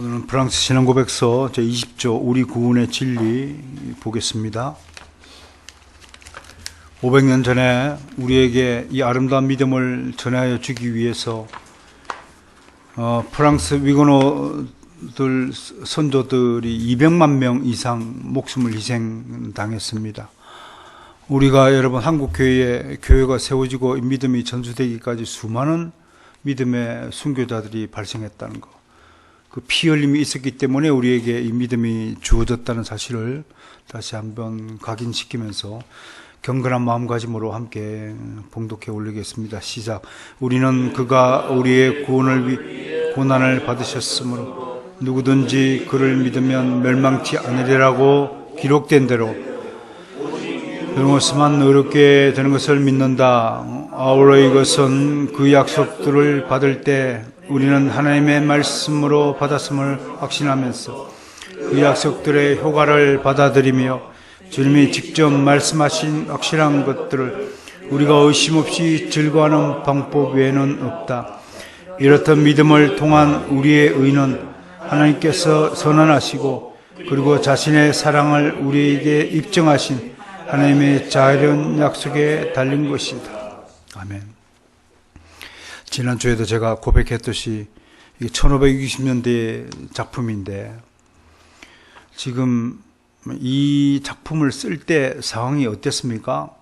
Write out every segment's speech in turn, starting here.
오늘은 프랑스 신앙고백서 제20조 우리 구원의 진리 보겠습니다. 500년 전에 우리에게 이 아름다운 믿음을 전하여 주기 위해서 프랑스 위고노들 선조들이 200만 명 이상 목숨을 희생당했습니다. 우리가 여러분 한국 교회가 세워지고 믿음이 전수되기까지 수많은 믿음의 순교자들이 발생했다는 것, 그 피 흘림이 있었기 때문에 우리에게 이 믿음이 주어졌다는 사실을 다시 한번 각인시키면서 경건한 마음가짐으로 함께 봉독해 올리겠습니다. 시작. 우리는 그가 우리의 구원을 위해 고난을 받으셨으므로 누구든지 그를 믿으면 멸망치 않으리라고 기록된 대로 그런 것만 어렵게 되는 것을 믿는다. 아울러 이것은 그 약속들을 받을 때 우리는 하나님의 말씀으로 받았음을 확신하면서 그 약속들의 효과를 받아들이며 주님이 직접 말씀하신 확실한 것들을 우리가 의심 없이 즐거워하는 방법 외에는 없다. 이렇던 믿음을 통한 우리의 의는 하나님께서 선언하시고 그리고 자신의 사랑을 우리에게 입증하신 하나님의 자유로운 약속에 달린 것이다. 아멘. 지난주에도 제가 고백했듯이 이게 1560년대 작품인데 지금 이 작품을 쓸 때 상황이 어땠습니까?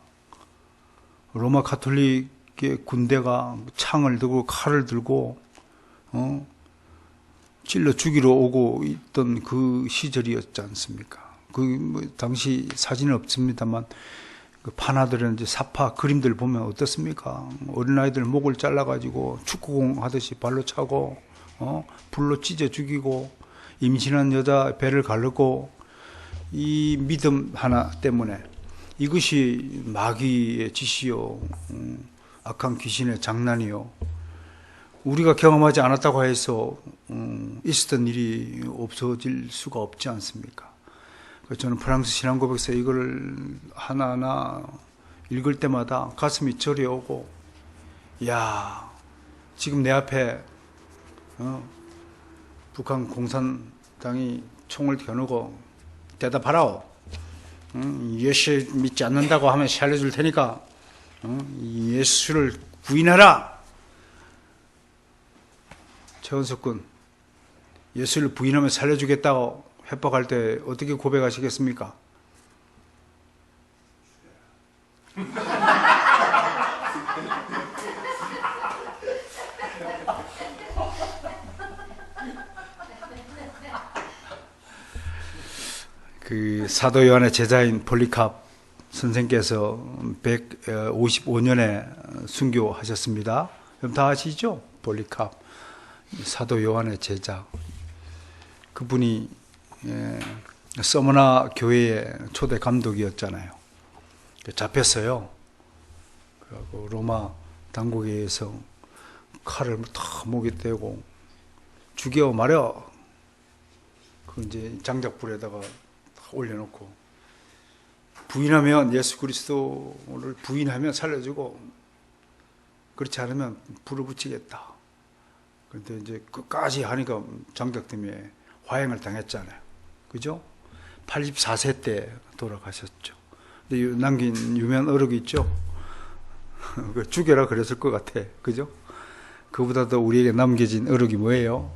로마 가톨릭의 군대가 창을 들고 칼을 들고 찔러 죽이러 오고 있던 그 시절이었지 않습니까? 당시 사진은 없습니다만 그 판화들은 이제 사파 그림들 보면 어떻습니까? 어린아이들 목을 잘라가지고 축구공 하듯이 발로 차고, 불로 찢어 죽이고, 임신한 여자 배를 가르고, 이 믿음 하나 때문에 이것이 마귀의 짓이요, 악한 귀신의 장난이요. 우리가 경험하지 않았다고 해서 있었던 일이 없어질 수가 없지 않습니까? 저는 프랑스 신앙고백서 이걸 하나하나 읽을 때마다 가슴이 저려오고, 야, 지금 내 앞에 북한 공산당이 총을 겨누고 대답하라오. 예수 믿지 않는다고 하면 살려줄 테니까 예수를 부인하라. 최원석 군, 예수를 부인하면 살려주겠다고 협박할 때 어떻게 고백하시겠습니까? 그 사도 요한의 제자인 폴리캅 선생께서 155년에 순교하셨습니다. 여러분 다 아시죠? 폴리캅, 사도 요한의 제자. 그분이 서머나 교회의 초대 감독이었잖아요. 잡혔어요. 그리고 로마 당국에 의해서 칼을 다 목에 떼고 죽여 말여. 그 이제 장작불에다가 올려놓고 부인하면 예수 그리스도를 부인하면 살려주고 그렇지 않으면 불을 붙이겠다. 그런데 이제 끝까지 하니까 장작 때문에 화형을 당했잖아요. 그죠? 84세 때 돌아가셨죠. 근데 남긴 유명한 어록이 있죠? 죽여라 그랬을 것 같아. 그죠? 그보다 더 우리에게 남겨진 어록이 뭐예요?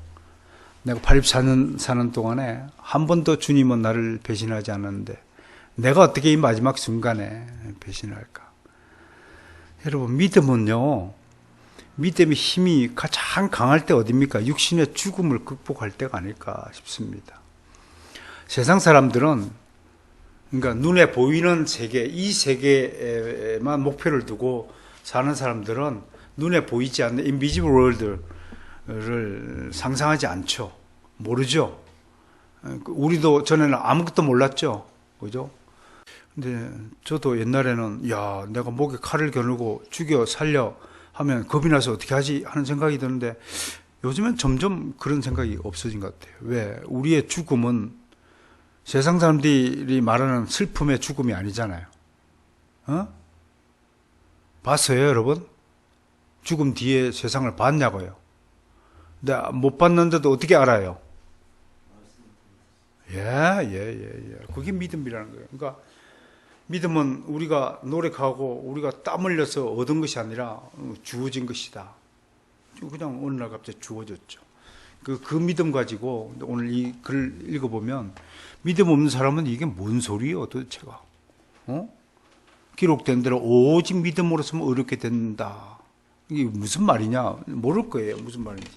내가 84년 사는 동안에 한 번도 주님은 나를 배신하지 않았는데 내가 어떻게 이 마지막 순간에 배신할까? 여러분, 믿음은요, 믿음의 힘이 가장 강할 때 어디입니까? 육신의 죽음을 극복할 때가 아닐까 싶습니다. 세상 사람들은, 그러니까 눈에 보이는 세계, 이 세계에만 목표를 두고 사는 사람들은 눈에 보이지 않는 invisible world를 상상하지 않죠. 모르죠. 우리도 전에는 아무것도 몰랐죠. 그죠? 근데 저도 옛날에는, 야, 내가 목에 칼을 겨누고 죽여 살려 하면 겁이 나서 어떻게 하지 하는 생각이 드는데 요즘엔 점점 그런 생각이 없어진 것 같아요. 왜? 우리의 죽음은 세상 사람들이 말하는 슬픔의 죽음이 아니잖아요. 봤어요, 여러분? 죽음 뒤에 세상을 봤냐고요? 근데 못 봤는데도 어떻게 알아요? 그게 믿음이라는 거예요. 그러니까 믿음은 우리가 노력하고 우리가 땀 흘려서 얻은 것이 아니라 주어진 것이다. 그냥 어느 날 갑자기 주어졌죠. 그 믿음 가지고 오늘 이 글을 읽어보면 믿음 없는 사람은 이게 뭔 소리예요 도대체가. 기록된 대로 오직 믿음으로서만 의롭게 된다. 이게 무슨 말이냐 모를 거예요. 무슨 말인지.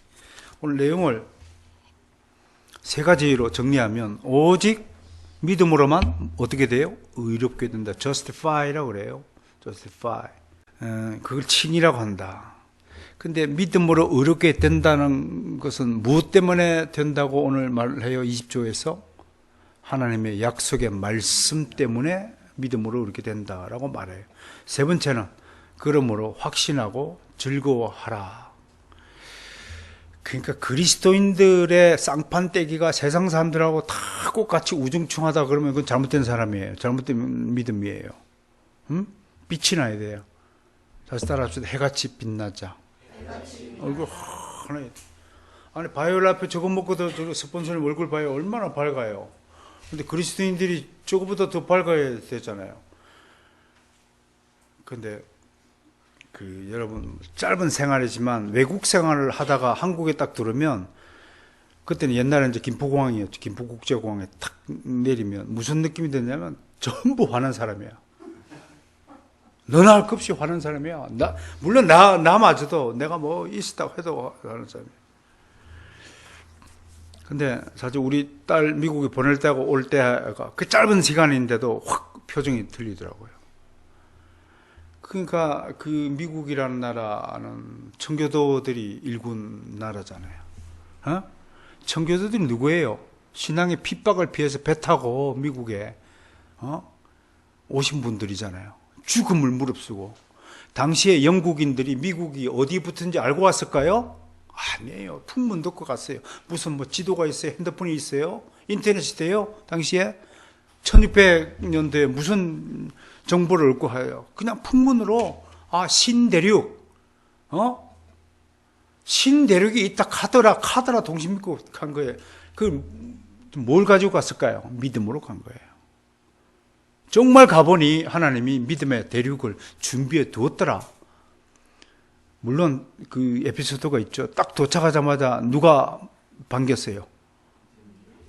오늘 내용을 세 가지로 정리하면 오직 믿음으로만 어떻게 돼요? 의롭게 된다. justify라고 그래요. justify. 그걸 칭이라고 한다. 근데 믿음으로 의롭게 된다는 것은 무엇 때문에 된다고 오늘 말해요? 20조에서 하나님의 약속의 말씀 때문에 믿음으로 의롭게 된다라고 말해요. 세 번째는 그러므로 확신하고 즐거워하라. 그러니까 그리스도인들의 쌍판떼기가 세상 사람들하고 다 똑같이 우중충하다 그러면 그건 잘못된 사람이에요. 잘못된 믿음이에요. 빛이 나야 돼요. 다시 따라합시다. 해같이 빛나자. 얼굴 하나에. 아니 바이올 앞에 저거 먹고도 저 스폰서님 얼굴 봐요. 얼마나 밝아요. 근데 그리스도인들이 저거보다 더 밝아야 되잖아요. 근데 여러분 짧은 생활이지만 외국 생활을 하다가 한국에 딱 들어오면 그때는 옛날에 이제 김포공항이었죠. 김포국제공항에 탁 내리면 무슨 느낌이 드냐면 전부 화난 사람이야. 너나 할 것 없이 화난 사람이야. 물론 나마저도 내가 뭐 있었다고 해도 화난 사람이야. 근데 사실 우리 딸 미국에 보낼 때하고 올 때가 그 짧은 시간인데도 확 표정이 틀리더라고요. 그러니까 그 미국이라는 나라는 청교도들이 일군 나라잖아요. 청교도들이 누구예요? 신앙의 핍박을 피해서 배 타고 미국에 오신 분들이잖아요. 죽음을 무릅쓰고. 당시에 영국인들이 미국이 어디에 붙은지 알고 왔을까요? 아니에요. 풍문 듣고 갔어요. 무슨 뭐 지도가 있어요? 핸드폰이 있어요? 인터넷이 돼요? 당시에 1600년대에 무슨 정보를 얻고 해요? 그냥 풍문으로 신대륙 신대륙이 있다 카더라 동심 믿고 간 거예요. 뭘 가지고 갔을까요? 믿음으로 간 거예요. 정말 가보니 하나님이 믿음의 대륙을 준비해 두었더라. 물론 그 에피소드가 있죠. 딱 도착하자마자 누가 반겼어요?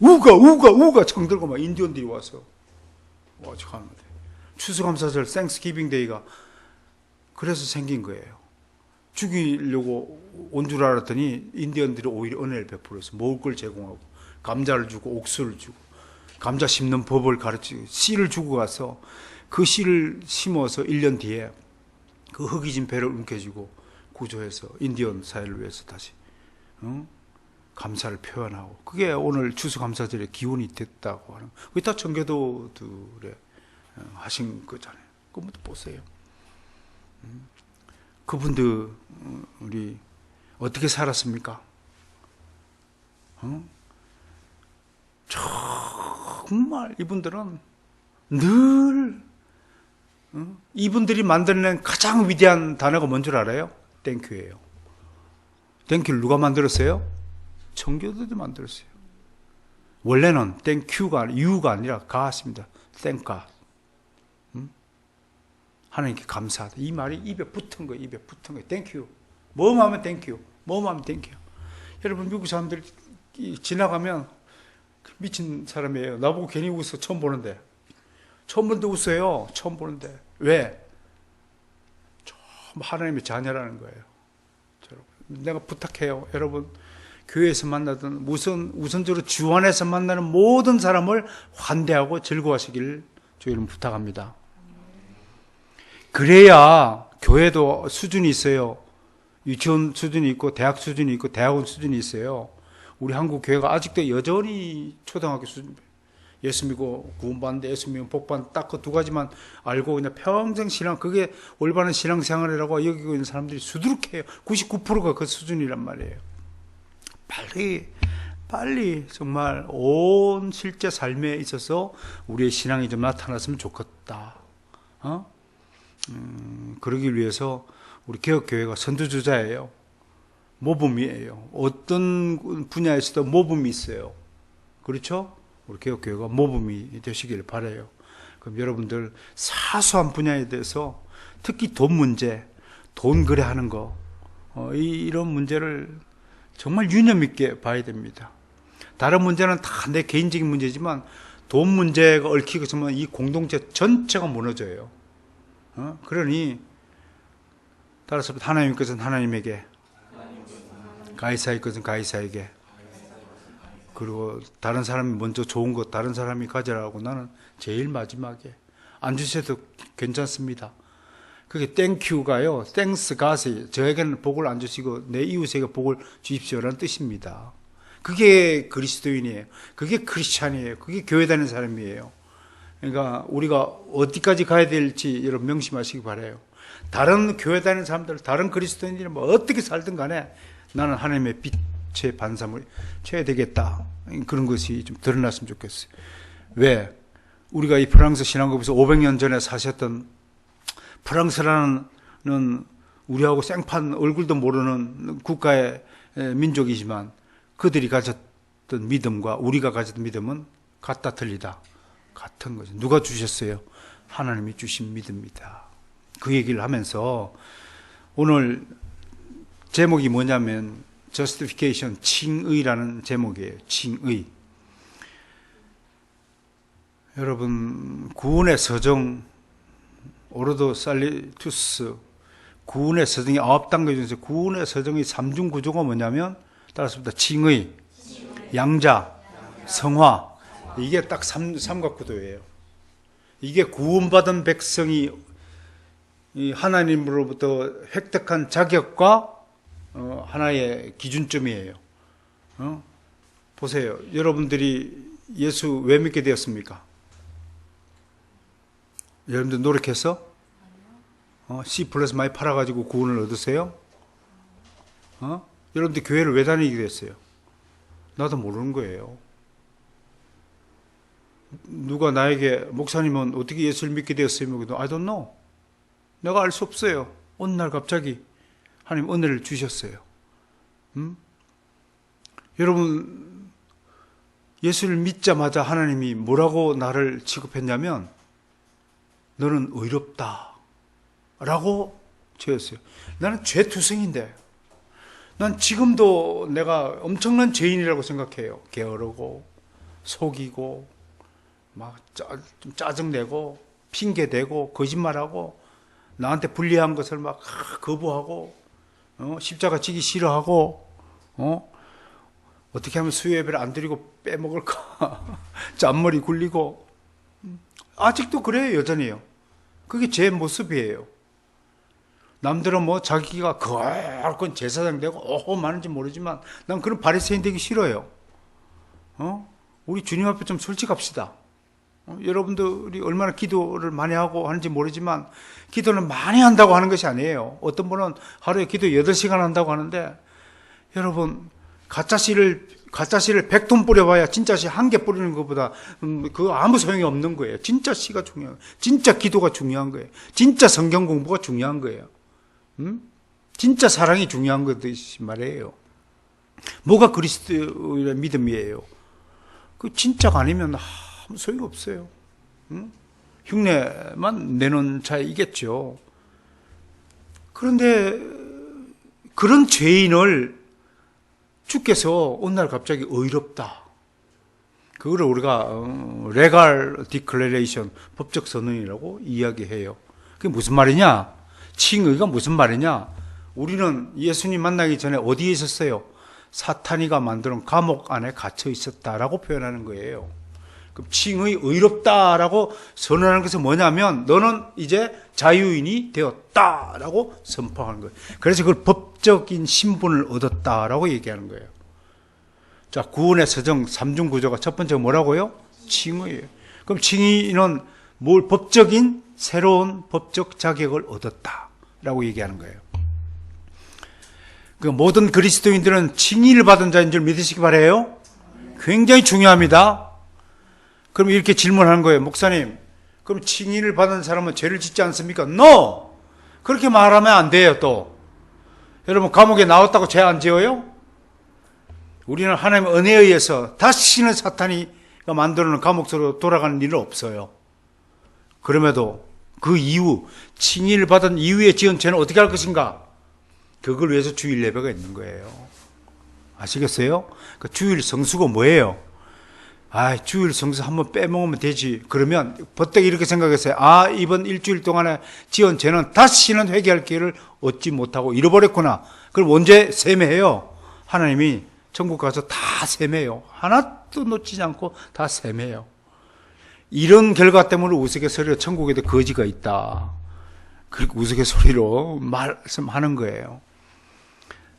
우가 청 들고 막 인디언들이 와서 하는 거예요. 추수감사절 땡스기빙 데이가 그래서 생긴 거예요. 죽이려고 온 줄 알았더니 인디언들이 오히려 은혜를 베풀어서 먹을 걸 제공하고 감자를 주고 옥수를 주고 감자 심는 법을 가르치고 씨를 주고 가서 그 씨를 심어서 1년 뒤에 그 흙이진 배를 움켜쥐고 구조해서 인디언 사회를 위해서 다시 감사를 표현하고 그게 오늘 추수감사절의 기원이 됐다고 하는 그게 다 청교도들의 하신 거잖아요. 그것부터 보세요. 그분들 우리 어떻게 살았습니까? 정말 이분들은 늘 이분들이 만들어낸 가장 위대한 단어가 뭔 줄 알아요? 땡큐예요. 땡큐를 누가 만들었어요? 청교도들이 만들었어요. 원래는 땡큐가 유가 아니라 가십니다. Thank God. 하나님께 감사하다. 이 말이 입에 붙은 거예요. 입에 붙은 거예요. 땡큐. 뭐만 하면 땡큐. 뭐만 하면 땡큐. 여러분 미국 사람들 지나가면 미친 사람이에요. 나보고 괜히 웃어. 처음 보는데. 처음 보는데 웃어요. 처음 보는데. 왜? 하나님의 자녀라는 거예요. 내가 부탁해요. 여러분 교회에서 만나든 우선적으로 주 안에서 만나는 모든 사람을 환대하고 즐거워하시길 주 여러분 부탁합니다. 그래야 교회도 수준이 있어요. 유치원 수준이 있고 대학 수준이 있고 대학원 수준이 있어요. 우리 한국 교회가 아직도 여전히 초등학교 수준. 예수 믿고 구원받는데 예수 믿고 복받는 딱 그 두 가지만 알고 그냥 평생 신앙 그게 올바른 신앙생활이라고 여기고 있는 사람들이 수두룩해요. 99%가 그 수준이란 말이에요. 빨리 정말 온 실제 삶에 있어서 우리의 신앙이 좀 나타났으면 좋겠다. 그러기 위해서 우리 개혁교회가 선두주자예요. 모범이에요. 어떤 분야에서도 모범이 있어요. 그렇죠? 우리 개혁교회가 모범이 되시길 바라요. 그럼 여러분들 사소한 분야에 대해서 특히 돈 문제, 돈 거래하는 거, 이런 문제를 정말 유념 있게 봐야 됩니다. 다른 문제는 다 내 개인적인 문제지만 돈 문제가 얽히고 있으면 이 공동체 전체가 무너져요. 그러니 따라서 하나님의 것은 하나님에게, 가이사의 것은 가이사에게, 그리고 다른 사람이 먼저 좋은 것 다른 사람이 가져라고 나는 제일 마지막에 안 주셔도 괜찮습니다. 그게 땡큐가요, 땡스 가세, 저에게는 복을 안 주시고 내 이웃에게 복을 주십시오라는 뜻입니다. 그게 그리스도인이에요. 그게 크리스찬이에요. 그게 교회 다니는 사람이에요. 그러니까 우리가 어디까지 가야 될지 여러분 명심하시기 바라요. 다른 교회 다니는 사람들, 다른 그리스도인들이 뭐 어떻게 살든 간에 나는 하나님의 빛의 반사물이 쳐야 되겠다. 그런 것이 좀 드러났으면 좋겠어요. 왜? 우리가 이 프랑스 신앙국에서 500년 전에 사셨던, 프랑스라는 우리하고 생판 얼굴도 모르는 국가의 민족이지만 그들이 가졌던 믿음과 우리가 가졌던 믿음은 같다 틀리다 같은 거죠. 누가 주셨어요? 하나님이 주신 믿음입니다. 그 얘기를 하면서 오늘 제목이 뭐냐면 justification, 칭의라는 제목이에요. 칭의. 여러분, 구원의 서정, 오르도 살리투스, 구원의 서정이 9단계 중에서 구원의 서정의 3중 구조가 뭐냐면 따라서부터 칭의, 양자, 성화, 이게 딱 삼각구도예요. 이게 구원받은 백성이 하나님으로부터 획득한 자격과 하나의 기준점이에요. 보세요. 여러분들이 예수 왜 믿게 되었습니까? 여러분들 노력해서 C 플러스 많이 팔아가지고 구원을 얻으세요? 여러분들 교회를 왜 다니게 됐어요? 나도 모르는 거예요. 누가 나에게 목사님은 어떻게 예수를 믿게 되었어요? I don't know. 내가 알 수 없어요. 어느 날 갑자기 하나님 은혜를 주셨어요. 여러분, 예수를 믿자마자 하나님이 뭐라고 나를 취급했냐면 너는 의롭다 라고 죄였어요. 나는 죄투성인데 난 지금도 내가 엄청난 죄인이라고 생각해요. 게으르고 속이고 막 좀 짜증내고 핑계대고 거짓말하고 나한테 불리한 것을 막 거부하고 십자가 지기 싫어하고 어떻게 하면 수요 예배를 안 드리고 빼먹을까 짠머리 굴리고 아직도 그래요. 여전히요. 그게 제 모습이에요. 남들은 뭐 자기가 거룩한 제사장 되고 오호 많은지 모르지만 난 그런 바리새인 되기 싫어요. 우리 주님 앞에 좀 솔직합시다. 여러분들이 얼마나 기도를 많이 하고 하는지 모르지만 기도는 많이 한다고 하는 것이 아니에요. 어떤 분은 하루에 기도 8시간 한다고 하는데 여러분 가짜씨를 100톤 뿌려봐야 진짜 씨 한 개 뿌리는 것보다 그거 아무 소용이 없는 거예요. 진짜 씨가 중요한 거예요. 진짜 기도가 중요한 거예요. 진짜 성경 공부가 중요한 거예요. 진짜 사랑이 중요한 것이지 말이에요. 뭐가 그리스도의 믿음이에요? 그 진짜가 아니면 아무 소용이 없어요. 흉내만 내는 자이겠죠. 그런데 그런 죄인을 주께서 어느 날 갑자기 의롭다. 그거를 우리가 legal declaration, 법적 선언이라고 이야기해요. 그게 무슨 말이냐? 칭의가 무슨 말이냐? 우리는 예수님 만나기 전에 어디에 있었어요? 사탄이가 만드는 감옥 안에 갇혀 있었다라고 표현하는 거예요. 그럼 칭의 의롭다라고 선언하는 것은 뭐냐면 너는 이제 자유인이 되었다라고 선포하는 거예요. 그래서 그걸 법적인 신분을 얻었다라고 얘기하는 거예요. 자, 구원의 서정 3중 구조가 첫 번째가 뭐라고요? 칭의예요. 그럼 칭의는 뭘 법적인 새로운 법적 자격을 얻었다라고 얘기하는 거예요. 그 모든 그리스도인들은 칭의를 받은 자인 줄 믿으시기 바라요. 굉장히 중요합니다. 그럼 이렇게 질문하는 거예요. 목사님, 그럼 칭의를 받은 사람은 죄를 짓지 않습니까? No! 그렇게 말하면 안 돼요, 또. 여러분, 감옥에 나왔다고 죄 안 지어요? 우리는 하나님의 은혜에 의해서 다시는 사탄이 만들어놓은 감옥으로 돌아가는 일은 없어요. 그럼에도 그 이후 칭의를 받은 이후에 지은 죄는 어떻게 할 것인가? 그걸 위해서 주일 예배가 있는 거예요. 아시겠어요? 그 주일 성수가 뭐예요? 주일 성수 한번 빼먹으면 되지. 그러면 버뜩 이렇게 생각했어요. 이번 일주일 동안에 지은 죄는 다시는 회개할 기회를 얻지 못하고 잃어버렸구나. 그럼 언제 세매해요? 하나님이 천국 가서 다 세매해요. 하나도 놓치지 않고 다 세매해요. 이런 결과 때문에 우스갯소리로 천국에도 거지가 있다. 그리고 우스갯소리로 말씀하는 거예요.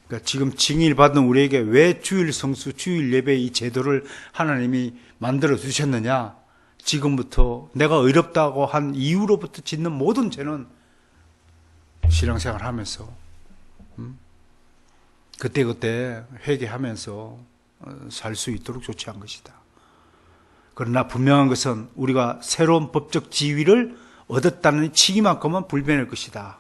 그러니까 지금 징의를 받은 우리에게 왜 주일 성수, 주일 예배 이 제도를 하나님이 만들어 주셨느냐? 지금부터 내가 의롭다고 한 이후로부터 짓는 모든 죄는 신앙생활 하면서 그때그때 회개하면서 살 수 있도록 조치한 것이다. 그러나 분명한 것은 우리가 새로운 법적 지위를 얻었다는 칭의만큼은 불변할 것이다.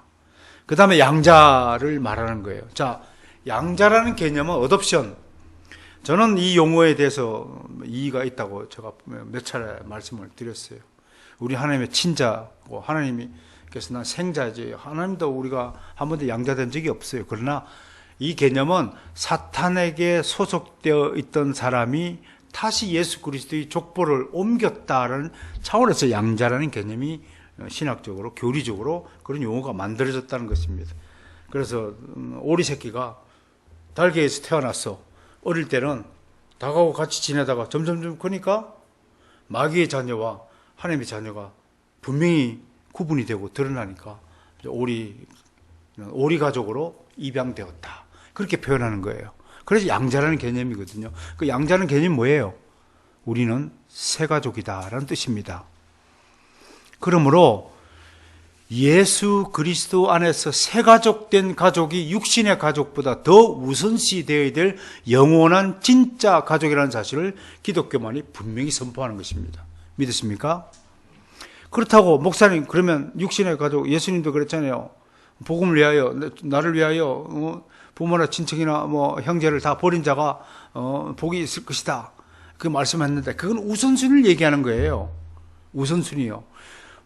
그 다음에 양자를 말하는 거예요. 자, 양자라는 개념은 어덥션. 저는 이 용어에 대해서 이의가 있다고 제가 몇 차례 말씀을 드렸어요. 우리 하나님의 친자고 하나님께서 난 생자지. 하나님도 우리가 한 번도 양자된 적이 없어요. 그러나 이 개념은 사탄에게 소속되어 있던 사람이 다시 예수 그리스도의 족보를 옮겼다는 차원에서 양자라는 개념이 신학적으로 교리적으로 그런 용어가 만들어졌다는 것입니다. 그래서 오리 새끼가 달개에서 태어났어. 어릴 때는 닭하고 같이 지내다가 점점점 크니까 마귀의 자녀와 하나님의 자녀가 분명히 구분이 되고 드러나니까 오리 가족으로 입양되었다. 그렇게 표현하는 거예요. 그래서 양자라는 개념이거든요. 그 양자는 개념이 뭐예요? 우리는 새 가족이다라는 뜻입니다. 그러므로 예수 그리스도 안에서 새 가족된 가족이 육신의 가족보다 더 우선시 되어야 될 영원한 진짜 가족이라는 사실을 기독교만이 분명히 선포하는 것입니다. 믿으십니까? 그렇다고 목사님 그러면 육신의 가족 예수님도 그랬잖아요. 복음을 위하여 나를 위하여 부모나 친척이나 형제를 다 버린 자가 복이 있을 것이다. 그 말씀했는데 그건 우선순위를 얘기하는 거예요. 우선순위요.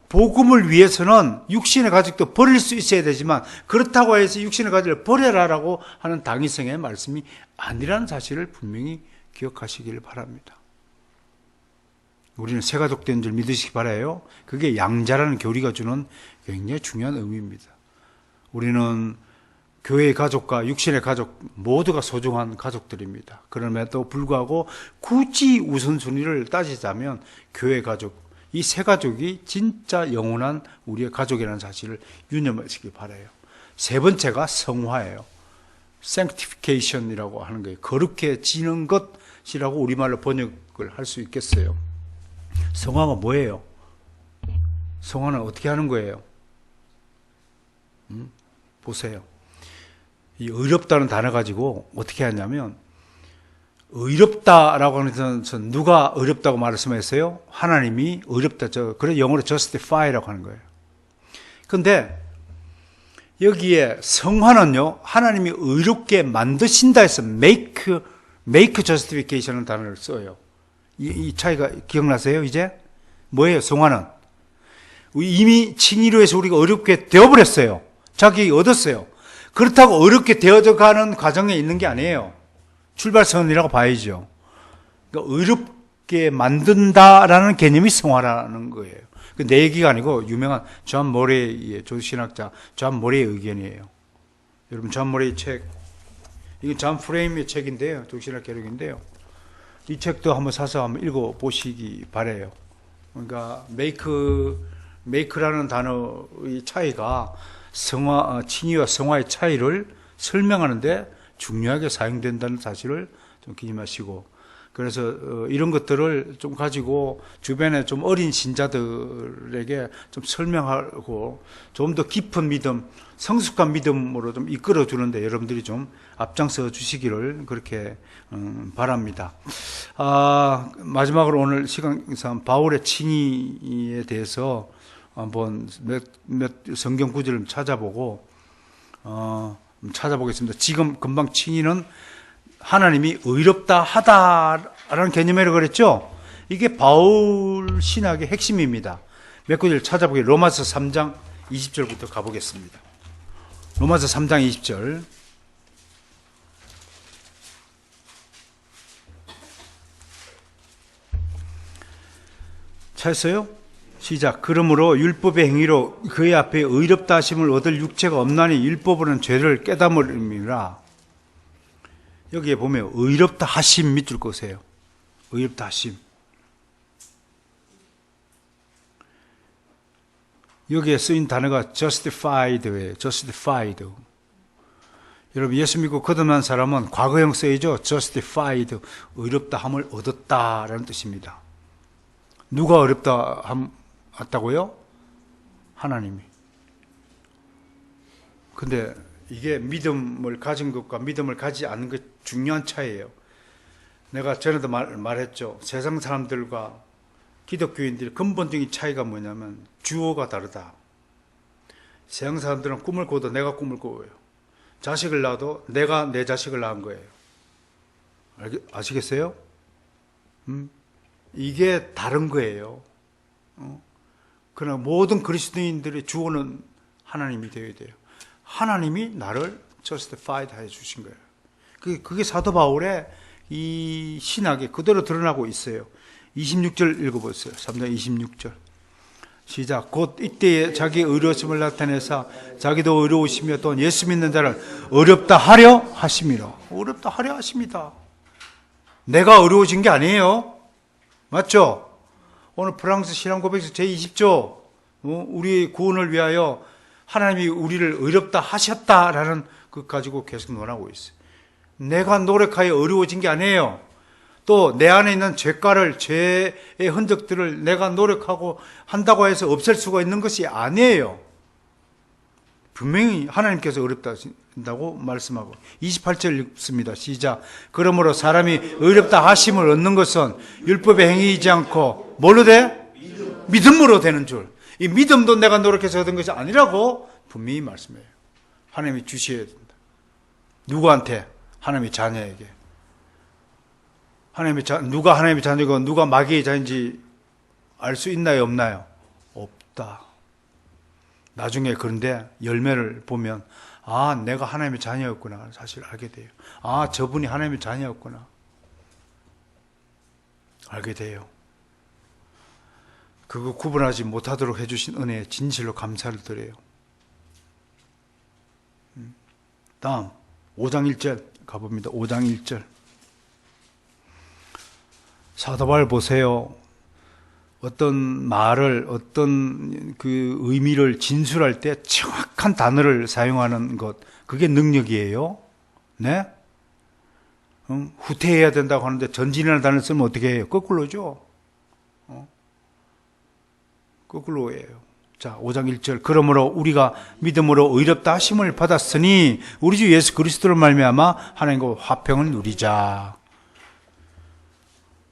복음을 위해서는 육신의 가족도 버릴 수 있어야 되지만 그렇다고 해서 육신의 가족을 버려라라고 하는 당위성의 말씀이 아니라는 사실을 분명히 기억하시길 바랍니다. 우리는 새 가족 된 줄 믿으시기 바라요. 그게 양자라는 교리가 주는 굉장히 중요한 의미입니다. 우리는 교회의 가족과 육신의 가족 모두가 소중한 가족들입니다. 그럼에도 불구하고 굳이 우선순위를 따지자면 교회 가족, 이 세 가족이 진짜 영원한 우리의 가족이라는 사실을 유념하시기 바라요. 세 번째가 성화예요. sanctification이라고 하는 거예요. 거룩해지는 것이라고 우리말로 번역을 할 수 있겠어요. 성화가 뭐예요? 성화는 어떻게 하는 거예요? 보세요. 이 의롭다는 단어 가지고 어떻게 하냐면 의롭다라고 하는 것은 누가 의롭다고 말씀했어요? 하나님이 의롭다. 그래 영어로 justify라고 하는 거예요. 근데 여기에 성화는요, 하나님이 의롭게 만드신다 해서 make justification이라는 단어를 써요. 이 차이가 기억나세요, 이제? 뭐예요, 성화는? 이미 칭의로 해서 우리가 의롭게 되어버렸어요. 자격이 얻었어요. 그렇다고 어렵게 되어져 가는 과정에 있는 게 아니에요. 출발선이라고 봐야죠. 그러니까 의롭게 만든다라는 개념이 성화라는 거예요. 내 얘기가 아니고 유명한 존 모레이의 조신학자 존 모레이의 의견이에요. 여러분 존 모레이 책, 이건 존 프레임의 책인데요. 조신학 계력인데요. 이 책도 한번 사서 한번 읽어보시기 바래요. 그러니까 메이크라는 단어의 차이가 칭의와 성화의 차이를 설명하는데 중요하게 사용된다는 사실을 좀 기념하시고, 그래서 이런 것들을 좀 가지고 주변에 좀 어린 신자들에게 좀 설명하고 좀 더 깊은 믿음, 성숙한 믿음으로 좀 이끌어 주는데 여러분들이 좀 앞장서 주시기를 그렇게 바랍니다. 마지막으로 오늘 시간상 바울의 칭의에 대해서 한번 몇 성경 구절을 찾아보겠습니다. 지금 금방 칭의는 하나님이 의롭다 하다라는 개념이라고 그랬죠. 이게 바울 신학의 핵심입니다. 몇 구절 찾아보게 로마서 3장 20절부터 가보겠습니다. 로마서 3장 20절. 찾았어요? 시작. 그러므로 율법의 행위로 그의 앞에 의롭다 하심을 얻을 육체가 없나니 율법으로는 죄를 깨달음이라. 여기에 보면 의롭다 하심 밑줄 거세요. 의롭다 하심. 여기에 쓰인 단어가 justified예요. justified. 여러분 예수 믿고 거듭난 사람은 과거형 쓰이죠. justified. 의롭다 함을 얻었다라는 뜻입니다. 누가 의롭다 함았다고요? 하나님이. 근데 이게 믿음을 가진 것과 믿음을 가지지 않는 것 중요한 차이예요. 내가 전에도 말했죠. 세상 사람들과 기독교인들의 근본적인 차이가 뭐냐면 주어가 다르다. 세상 사람들은 꿈을 꿔도 내가 꿈을 꿔요. 자식을 낳아도 내가 내 자식을 낳은 거예요. 아시겠어요? 이게 다른 거예요. 그러나 모든 그리스도인들의 주어는 하나님이 되어야 돼요. 하나님이 나를 justified 해 주신 거예요. 그게 사도 바울의 이 신학에 그대로 드러나고 있어요. 26절 읽어보세요. 3장 26절. 시작. 곧 이때에 자기 의로우심을 나타내사 자기도 의로우시며 또 예수 믿는 자를 의롭다 하려 하심이라. 의롭다 하려 하십니다. 내가 의로워진 게 아니에요. 맞죠? 오늘 프랑스 신앙고백서 제20조 우리 구원을 위하여 하나님이 우리를 의롭다 하셨다라는 것 가지고 계속 논하고 있어요. 내가 노력하여 의로워진 게 아니에요. 또 내 안에 있는 죄가를, 죄의 흔적들을 내가 노력하고 한다고 해서 없앨 수가 있는 것이 아니에요. 분명히 하나님께서 의롭다 하신다고 말씀하고 28절 읽습니다. 시작. 그러므로 사람이 의롭다 하심을 얻는 것은 율법의 행위이지 않고 뭘로 돼? 믿음으로 되는 줄. 이 믿음도 내가 노력해서 얻은 것이 아니라고 분명히 말씀해요. 하나님이 주셔야 된다. 누구한테? 하나님의 자녀에게. 누가 하나님의 자녀고 누가 마귀의 자녀인지 알 수 있나요? 없나요? 없다. 나중에 그런데 열매를 보면 아, 내가 하나님의 자녀였구나 사실 알게 돼요. 아, 저분이 하나님의 자녀였구나 알게 돼요. 그거 구분하지 못하도록 해주신 은혜에 진실로 감사를 드려요. 다음 5장 1절 가봅니다. 5장 1절. 사도 바울 보세요. 어떤 말을, 어떤 그 의미를 진술할 때 정확한 단어를 사용하는 것, 그게 능력이에요. 네? 후퇴해야 된다고 하는데 전진이라는 단어를 쓰면 어떻게 해요? 거꾸로죠. 거꾸로예요. 자, 5장 1절. 그러므로 우리가 믿음으로 의롭다 하심을 받았으니 우리 주 예수 그리스도를 말미암아 하나님과 화평을 누리자.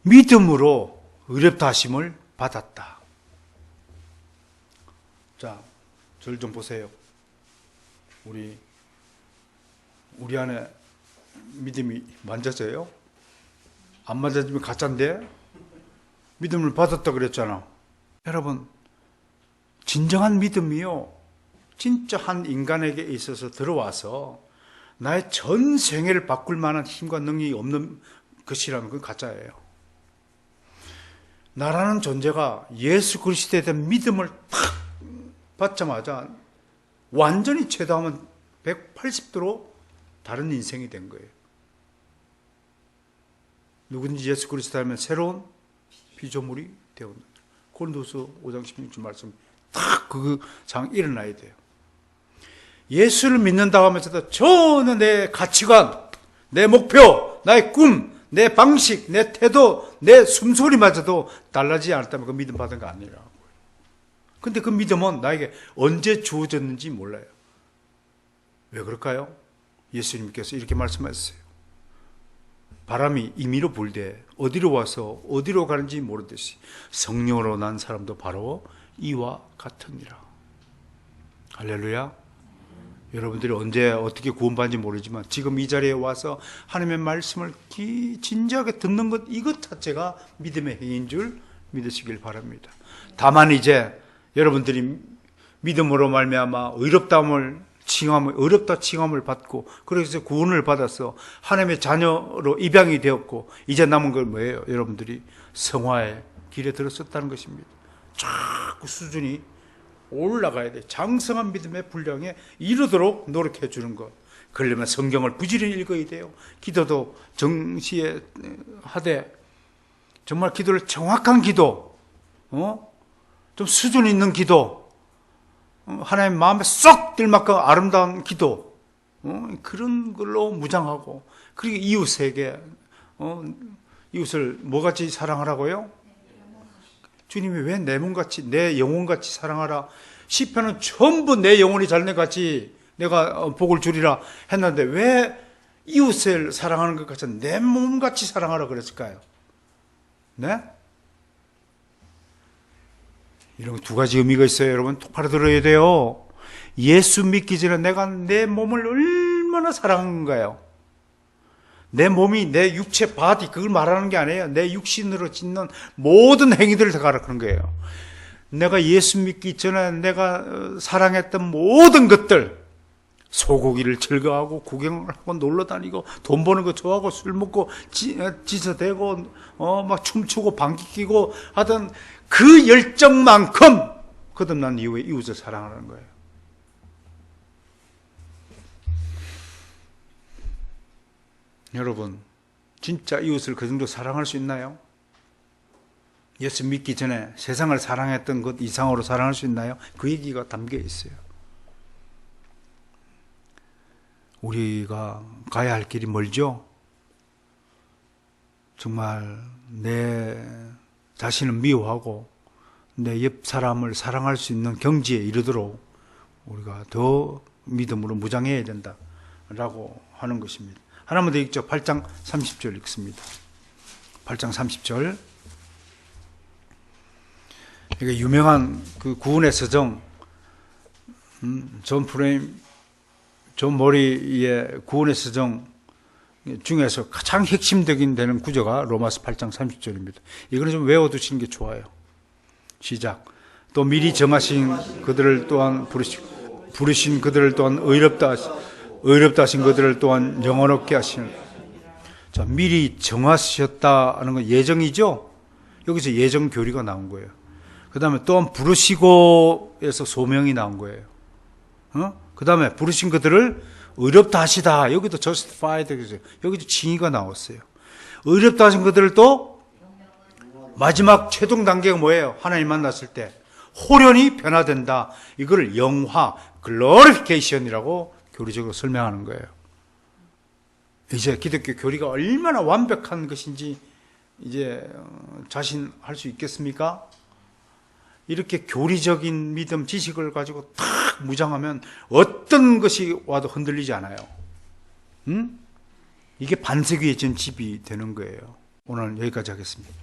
믿음으로 의롭다 하심을 받았다. 자, 저를 좀 보세요. 우리 안에 믿음이 만져져요? 안 만져지면 가짜인데? 믿음을 받았다 그랬잖아. 여러분, 진정한 믿음이요. 진짜 한 인간에게 있어서 들어와서 나의 전 생애를 바꿀 만한 힘과 능력이 없는 것이라면 그건 가짜예요. 나라는 존재가 예수 그리스도에 대한 믿음을 탁 받자마자 완전히 최다하면 180도로 다른 인생이 된 거예요. 누군지 예수 그리스도 하면 새로운 피조물이 되었다. 고린도서 5장 16절 말씀 딱 그 장 일어나야 돼요. 예수를 믿는다고 하면서도 전혀 내 가치관, 내 목표, 나의 꿈, 내 방식, 내 태도, 내 숨소리마저도 달라지지 않았다면 그 믿음 받은 거 아니라고요. 근데 그 믿음은 나에게 언제 주어졌는지 몰라요. 왜 그럴까요? 예수님께서 이렇게 말씀하셨어요. 바람이 임의로 불되 어디로 와서 어디로 가는지 모르듯이 성령으로 난 사람도 바로 이와 같으니라. 할렐루야. 여러분들이 언제 어떻게 구원받는지 모르지만 지금 이 자리에 와서 하나님의 말씀을 진지하게 듣는 것, 이것 자체가 믿음의 행위인 줄 믿으시길 바랍니다. 다만 이제 여러분들이 믿음으로 말미암아 어렵다 칭함을 받고 그래서 구원을 받아서 하나님의 자녀로 입양이 되었고 이제 남은 건 뭐예요? 여러분들이 성화의 길에 들어섰다는 것입니다. 자꾸 수준이 올라가야 돼. 장성한 믿음의 분량에 이르도록 노력해 주는 것. 그러려면 성경을 부지런히 읽어야 돼요. 기도도 정시에 하되 정말 기도를 정확한 기도, 좀 수준 있는 기도, 하나님 마음에 쏙 들 만큼 아름다운 기도, 그런 걸로 무장하고, 그리고 이웃에게 이웃을 뭐같이 사랑하라고요? 주님이 왜 내 몸같이 내 영혼같이 사랑하라. 시편은 전부 내 영혼이 잘내같이 내가 복을 주리라 했는데 왜 이웃을 사랑하는 것 같이 내 몸같이 사랑하라 그랬을까요? 네? 이런 두 가지 의미가 있어요. 여러분 똑바로 들어야 돼요. 예수 믿기 전에 내가 내 몸을 얼마나 사랑하는가요? 내 몸이 내 육체 바디 그걸 말하는 게 아니에요. 내 육신으로 짓는 모든 행위들을 다 가르치는 거예요. 내가 예수 믿기 전에 내가 사랑했던 모든 것들, 소고기를 즐거워하고 구경을 하고 놀러 다니고 돈 버는 거 좋아하고 술 먹고 지저대고 막 춤추고 방귀 끼고 하던 그 열정만큼 거듭난 이후에 이웃을 사랑하는 거예요. 여러분 진짜 이웃을 그 정도 사랑할 수 있나요? 예수 믿기 전에 세상을 사랑했던 것 이상으로 사랑할 수 있나요? 그 얘기가 담겨 있어요. 우리가 가야 할 길이 멀죠? 정말 내 자신을 미워하고 내 옆 사람을 사랑할 수 있는 경지에 이르도록 우리가 더 믿음으로 무장해야 된다라고 하는 것입니다. 하나만 더 읽죠. 8장 30절 읽습니다. 8장 30절. 이게 유명한 그 구원의 서정, 존 모리의 구원의 서정 중에서 가장 핵심적인 되는 구조가 로마서 8장 30절입니다. 이거는 좀 외워두시는 게 좋아요. 시작. 또 미리 정하신 그들을 또한 부르신 그들을 또한 의롭다 하신 그들을 또한 영원롭게 하시는. 자, 미리 정하셨다는 건 예정이죠. 여기서 예정 교리가 나온 거예요. 그 다음에 또한 부르시고에서 소명이 나온 거예요. 그 다음에 부르신 그들을 의롭다 하시다. 여기도 justified, 여기도 징의가 나왔어요. 의롭다 하신 그들을 또 마지막 최종 단계가 뭐예요? 하나님 만났을 때 호련히 변화된다. 이걸 영화, glorification이라고 교리적으로 설명하는 거예요. 이제 기독교 교리가 얼마나 완벽한 것인지 이제 자신할 수 있겠습니까? 이렇게 교리적인 믿음, 지식을 가지고 탁 무장하면 어떤 것이 와도 흔들리지 않아요. 이게 반석 위에 전 집이 되는 거예요. 오늘 여기까지 하겠습니다.